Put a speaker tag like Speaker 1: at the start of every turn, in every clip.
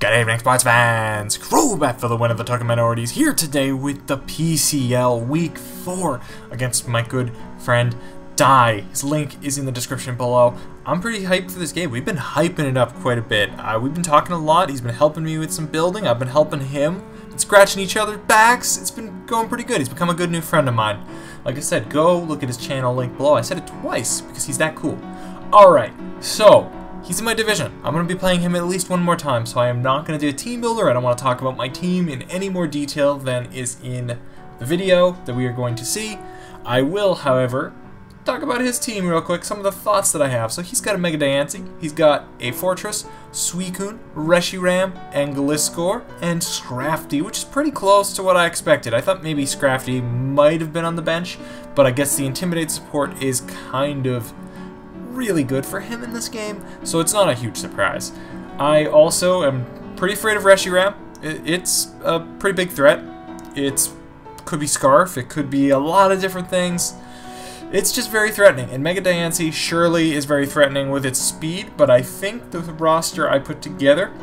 Speaker 1: Good evening, sports fans! Crew back for the win of the TheTokenMinorities here today with the PCL Week 4 against my good friend Die. His link is in the description below. I'm pretty hyped for this game. We've been hyping it up quite a bit. We've been talking a lot. He's been helping me with some building. I've been helping him. Been scratching each other's backs. It's been going pretty good. He's become a good new friend of mine. Like I said, go look at his channel link below. I said it twice because he's that cool. Alright, so he's in my division. I'm going to be playing him at least one more time, so I am not going to do a team builder. I don't want to talk about my team in any more detail than is in the video that we are going to see. I will, however, talk about his team real quick, some of the thoughts that I have. So he's got a Mega Danza, he's got a Fortress, Suicune, Reshiram, and Gliscor, and Scrafty, which is pretty close to what I expected. I thought maybe Scrafty might have been on the bench, but I guess the Intimidate support is kind of really good for him in this game, so it's not a huge surprise. I also am pretty afraid of Reshiram. It's a pretty big threat. It could be Scarf, it could be a lot of different things. It's just very threatening, and Mega Danza surely is very threatening with its speed, but I think the roster I put together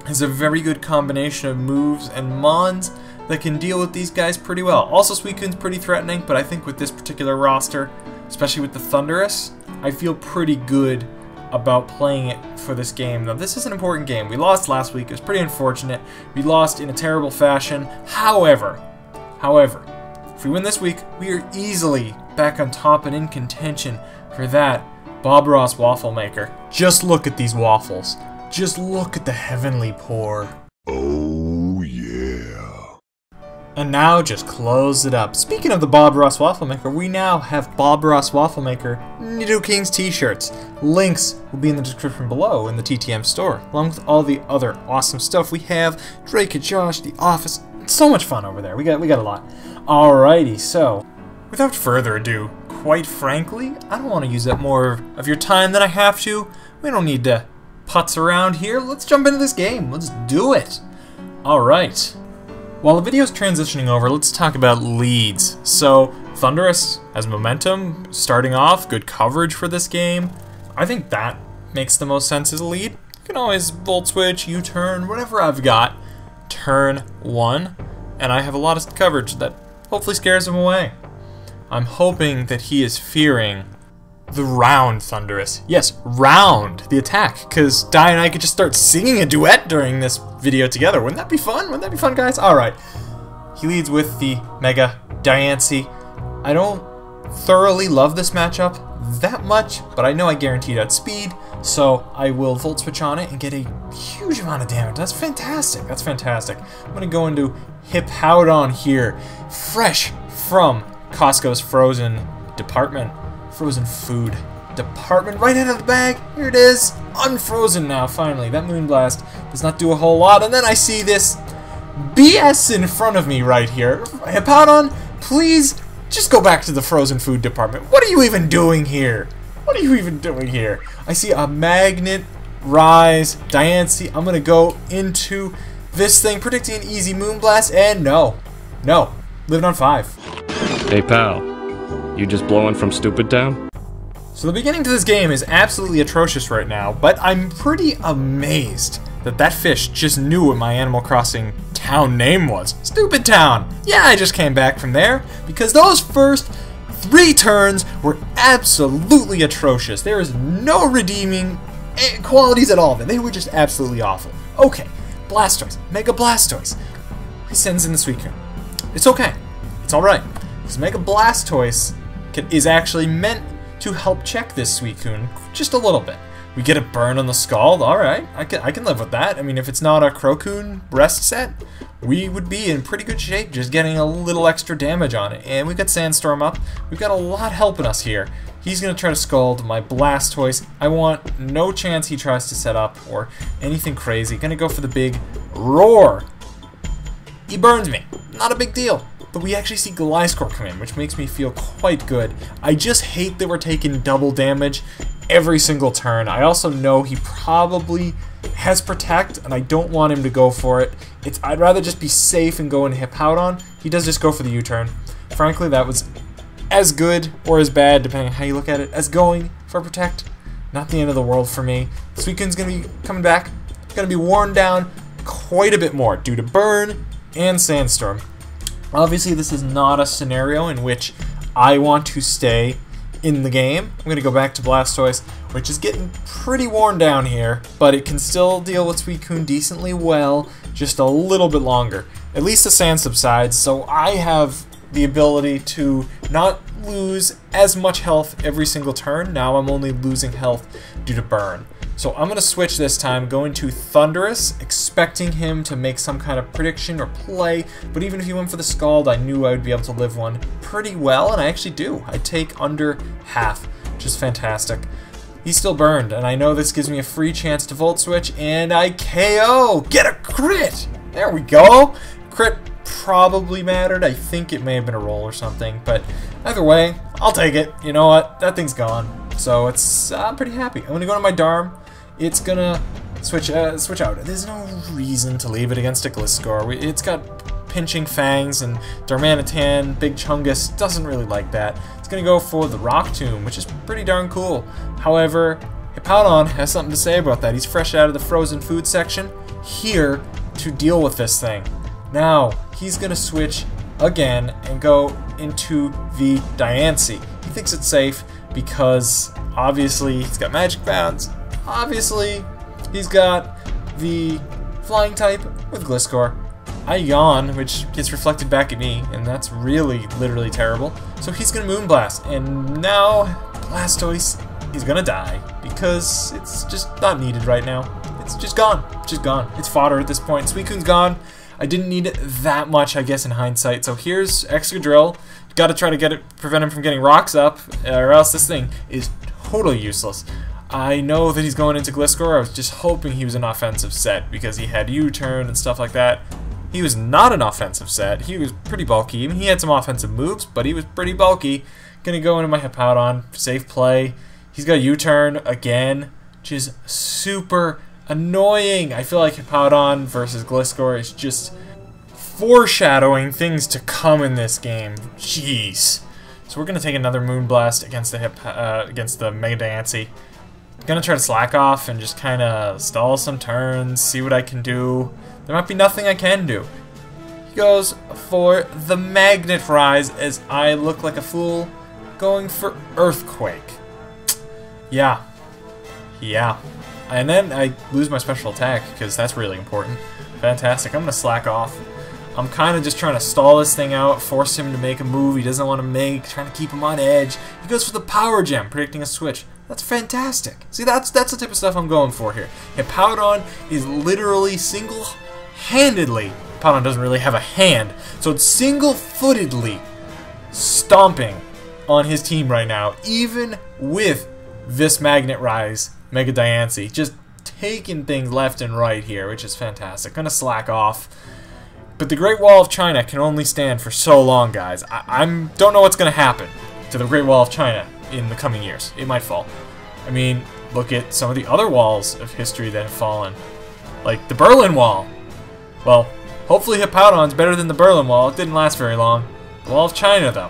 Speaker 1: is a very good combination of moves and mons that can deal with these guys pretty well. Also, Suicune's pretty threatening, but I think with this particular roster, especially with the Thunderous, I feel pretty good about playing it for this game. Now, this is an important game. We lost last week. It was pretty unfortunate. We lost in a terrible fashion. However, if we win this week, we are easily back on top and in contention for that Bob Ross waffle maker. Just look at these waffles. Just look at the heavenly pour.
Speaker 2: Oh yeah.
Speaker 1: And now just close it up. Speaking of the Bob Ross waffle maker, we now have Bob Ross waffle maker Nidokings t-shirts. Links will be in the description below in the TTM store, along with all the other awesome stuff we have. Drake and Josh, The Office. It's so much fun over there. We got a lot. Alrighty, so without further ado, quite frankly, I don't want to use up more of your time than I have to. We don't need to putz around here. Let's jump into this game. Let's do it. Alright. While the video's transitioning over, let's talk about leads. So, Thunderous has momentum, starting off, good coverage for this game. I think that makes the most sense as a lead. You can always Volt Switch, U-turn, whatever I've got. Turn 1, and I have a lot of coverage that hopefully scares him away. I'm hoping that he is fearing the round Thunderous. Yes, round the attack, because Di and I could just start singing a duet during this video together. Wouldn't that be fun? Wouldn't that be fun, guys? Alright. He leads with the Mega Danza. I don't thoroughly love this matchup that much, but I know I guaranteed out speed, so I will Volt Switch on it and get a huge amount of damage. That's fantastic. That's fantastic. I'm going to go into Hippowdon here, fresh from Costco's frozen department. Frozen food department, right out of the bag. Here it is, unfrozen now, finally. That Moonblast does not do a whole lot, and then I see this BS in front of me right here. Hippowdon, please just go back to the frozen food department. What are you even doing here? What are you even doing here? I see a Magnet, Rise, Danza. I'm gonna go into this thing, predicting an easy Moonblast, and no, lived on 5.
Speaker 3: Hey pal, you just blowing from Stupid Town?
Speaker 1: So the beginning to this game is absolutely atrocious right now, but I'm pretty amazed that that fish just knew what my Animal Crossing town name was. Stupid Town! Yeah, I just came back from there, because those first 3 turns were absolutely atrocious. There is no redeeming qualities at all. They were just absolutely awful. Okay, Blastoise, Mega Blastoise. He sends in the Suicune. It's okay. It's alright. Because Mega Blastoise is actually meant to help check this Suicune just a little bit. We get a burn on the Scald, alright, I can live with that. I mean, if it's not a Crocoon rest set, we would be in pretty good shape just getting a little extra damage on it. And we've got Sandstorm up, we've got a lot helping us here. He's going to try to Scald my Blastoise. I want no chance he tries to set up or anything crazy. Gonna go for the big Roar. He burns me, not a big deal. But we actually see Gliscor come in, which makes me feel quite good. I just hate that we're taking double damage every single turn. I also know he probably has Protect, and I don't want him to go for it. I'd rather just be safe and go into Hippowdon. He does just go for the U-turn. Frankly, that was as good or as bad, depending on how you look at it, as going for Protect. Not the end of the world for me. Suicune's going to be coming back. going to be worn down quite a bit more due to burn and sandstorm. Obviously, this is not a scenario in which I want to stay in the game. I'm going to go back to Blastoise, which is getting pretty worn down here, but it can still deal with Suicune decently well, just a little bit longer. At least the sand subsides, so I have the ability to not lose as much health every single turn. Now I'm only losing health due to burn. So I'm going to switch this time, go into Thunderous, expecting him to make some kind of prediction or play, but even if he went for the Scald, I knew I would be able to live one pretty well, and I actually do. I take under half, which is fantastic. He's still burned, and I know this gives me a free chance to Volt Switch, and I KO! Get a crit! There we go! Crit probably mattered. I think it may have been a roll or something, but either way, I'll take it. You know what? That thing's gone. So I'm pretty happy. I'm going to go to my Darm. It's gonna switch out. There's no reason to leave it against a Gliscor. It's got pinching fangs, and Darmanitan, Big Chungus doesn't really like that. It's gonna go for the Rock Tomb, which is pretty darn cool. However, Hippowdon has something to say about that. He's fresh out of the frozen food section here to deal with this thing. Now he's gonna switch again and go into the Diancie. He thinks it's safe because obviously he's got Magic Bounds. Obviously, he's got the Flying type with Gliscor. I yawn, which gets reflected back at me, and that's really, literally terrible. So he's gonna Moonblast, and now Blastoise is gonna die because it's just not needed right now. It's just gone. It's just gone. It's fodder at this point. Suicune's gone. I didn't need it that much, I guess, in hindsight. So here's Excadrill. Got to try to prevent him from getting rocks up, or else this thing is totally useless. I know that he's going into Gliscor. I was just hoping he was an offensive set because he had U-turn and stuff like that. He was not an offensive set. He was pretty bulky. I mean, he had some offensive moves, but he was pretty bulky. Gonna go into my Hippowdon. Safe play. He's got U-turn again, which is super annoying. I feel like Hippowdon versus Gliscor is just foreshadowing things to come in this game. Jeez. So we're gonna take another Moonblast against the Mega Diancie. Gonna try to slack off and just kind of stall some turns, see what I can do. There might be nothing I can do. He goes for the Magnet Rise as I look like a fool, going for Earthquake. Yeah. And then I lose my special attack because that's really important. Fantastic. I'm gonna slack off. I'm kind of just trying to stall this thing out, force him to make a move he doesn't want to make, trying to keep him on edge. He goes for the Power Gem, predicting a switch. That's fantastic. See, that's the type of stuff I'm going for here. Hippowdon is literally single-handedly, Hippowdon doesn't really have a hand, so it's single-footedly stomping on his team right now, even with this Magnet Rise Mega Diancie. Just taking things left and right here, which is fantastic. Gonna slack off. But the Great Wall of China can only stand for so long, guys. I don't know what's gonna happen to the Great Wall of China in the coming years. It might fall. I mean, look at some of the other walls of history that have fallen. Like the Berlin Wall. Well, hopefully Hippowdon's better than the Berlin Wall. It didn't last very long. The Wall of China, though.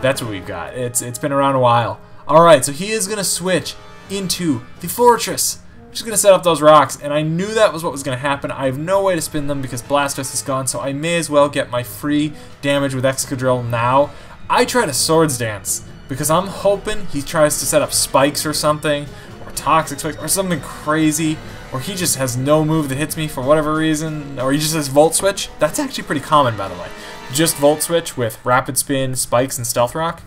Speaker 1: That's what we've got. It's been around a while. Alright, so he is going to switch into the Fortress. Just going to set up those rocks, and I knew that was what was going to happen. I have no way to spin them because Blastoise is gone, so I may as well get my free damage with Excadrill now. I try to Swords Dance because I'm hoping he tries to set up spikes or something, or toxic spikes, or something crazy, or he just has no move that hits me for whatever reason, or he just has Volt Switch. That's actually pretty common, by the way. Just Volt Switch with Rapid Spin, Spikes, and Stealth Rock.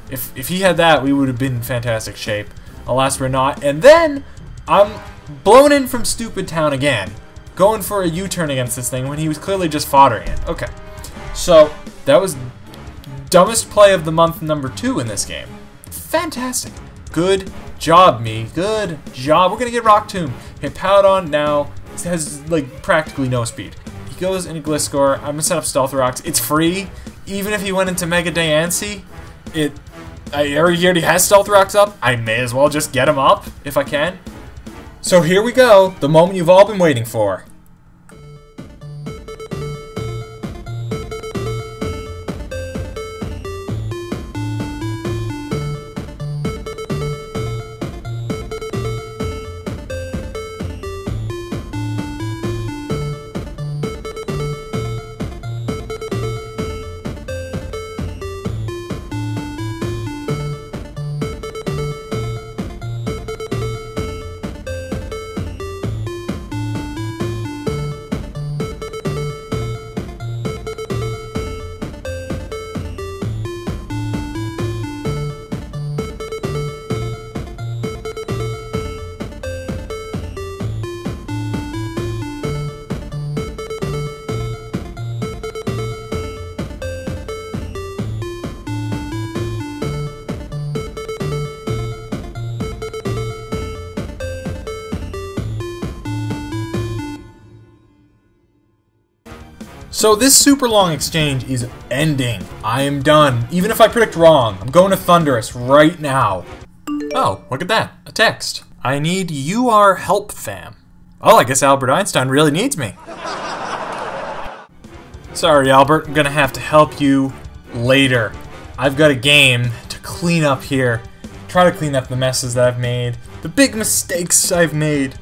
Speaker 1: If he had that, we would have been in fantastic shape. Alas, we're not. And then I'm blown in from Stupid Town again, going for a U-turn against this thing when he was clearly just foddering it. Okay, so that was dumbest play of the month number 2 in this game. Fantastic. Good job, me. Good job. We're going to get Rock Tomb. Hippowdon now has like practically no speed. He goes into Gliscor. I'm going to set up Stealth Rocks. It's free. Even if he went into Mega Diancie, he already has Stealth Rocks up. I may as well just get him up if I can. So here we go. The moment you've all been waiting for. So this super long exchange is ending. I am done. Even if I predict wrong, I'm going to Thunderous right now. Oh, look at that. A text. I need your help, fam. Oh, I guess Albert Einstein really needs me. Sorry, Albert. I'm gonna have to help you later. I've got a game to clean up here. Try to clean up the messes that I've made. The big mistakes I've made.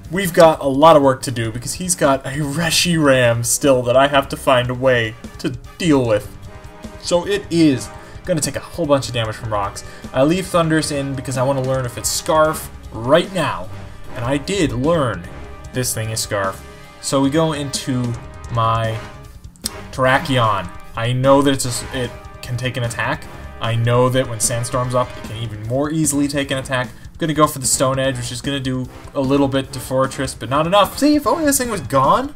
Speaker 1: We've got a lot of work to do because he's got a Reshiram still that I have to find a way to deal with. So it is going to take a whole bunch of damage from rocks. I leave Thunderous in because I want to learn if it's Scarf right now. And I did learn this thing is Scarf. So we go into my Terrakion. I know that it can take an attack. I know that when Sandstorm's up, it can even more easily take an attack. I'm gonna go for the Stone Edge, which is gonna do a little bit to Fortress, but not enough. See, if only this thing was gone,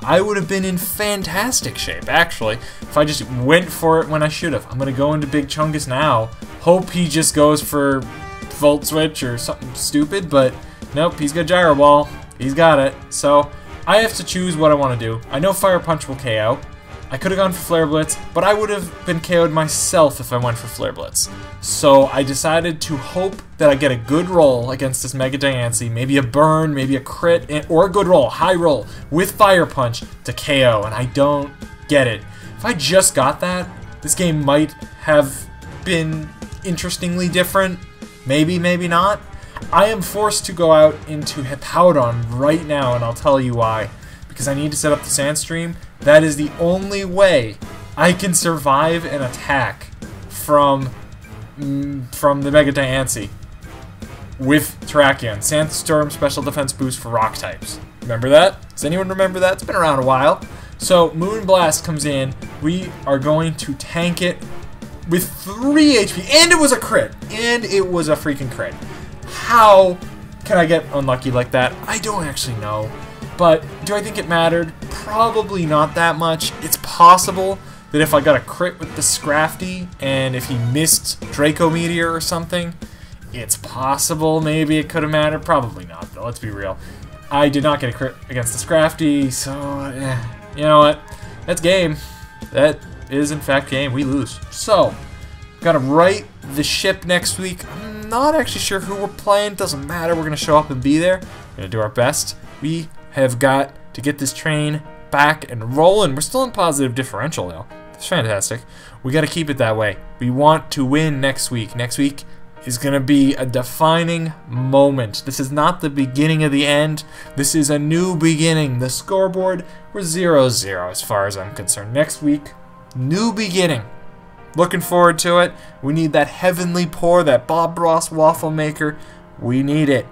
Speaker 1: I would have been in fantastic shape, actually, if I just went for it when I should have. I'm gonna go into Big Chungus now. Hope he just goes for Volt Switch or something stupid, but nope, he's got Gyro Ball. He's got it. So I have to choose what I want to do. I know Fire Punch will KO. I could have gone for Flare Blitz, but I would have been KO'd myself if I went for Flare Blitz. So I decided to hope that I get a good roll against this Mega Diancie, maybe a burn, maybe a crit, or a good roll, high roll, with Fire Punch to KO, and I don't get it. If I just got that, this game might have been interestingly different. Maybe, maybe not. I am forced to go out into Hippowdon right now, and I'll tell you why. Because I need to set up the Sandstream. That is the only way I can survive an attack from the Mega Diancie with Terrakion. Sandstorm special defense boost for rock types. Remember that? Does anyone remember that? It's been around a while. So Moonblast comes in. We are going to tank it with 3 HP. And it was a crit. And it was a freaking crit. How can I get unlucky like that? I don't actually know. But do I think it mattered? Probably not that much. It's possible that if I got a crit with the Scrafty and if he missed Draco Meteor or something, it's possible maybe it could have mattered. Probably not, though. Let's be real. I did not get a crit against the Scrafty, so you know what? That's game. That is, in fact, game. We lose. So, gotta right the ship next week. I'm not actually sure who we're playing. Doesn't matter. We're gonna show up and be there. We're gonna do our best. We have got to get this train back and rolling. We're still in positive differential, though. It's fantastic. We got to keep it that way. We want to win next week. Next week is going to be a defining moment. This is not the beginning of the end. This is a new beginning. The scoreboard, we're 0-0 as far as I'm concerned. Next week, new beginning. Looking forward to it. We need that heavenly pour, that Bob Ross waffle maker. We need it.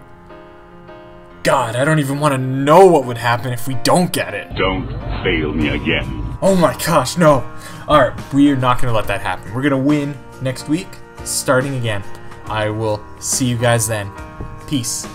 Speaker 1: God, I don't even want to know what would happen if we don't get it.
Speaker 2: Don't fail me again.
Speaker 1: Oh my gosh, no. Alright, we are not going to let that happen. We're going to win next week, starting again. I will see you guys then. Peace.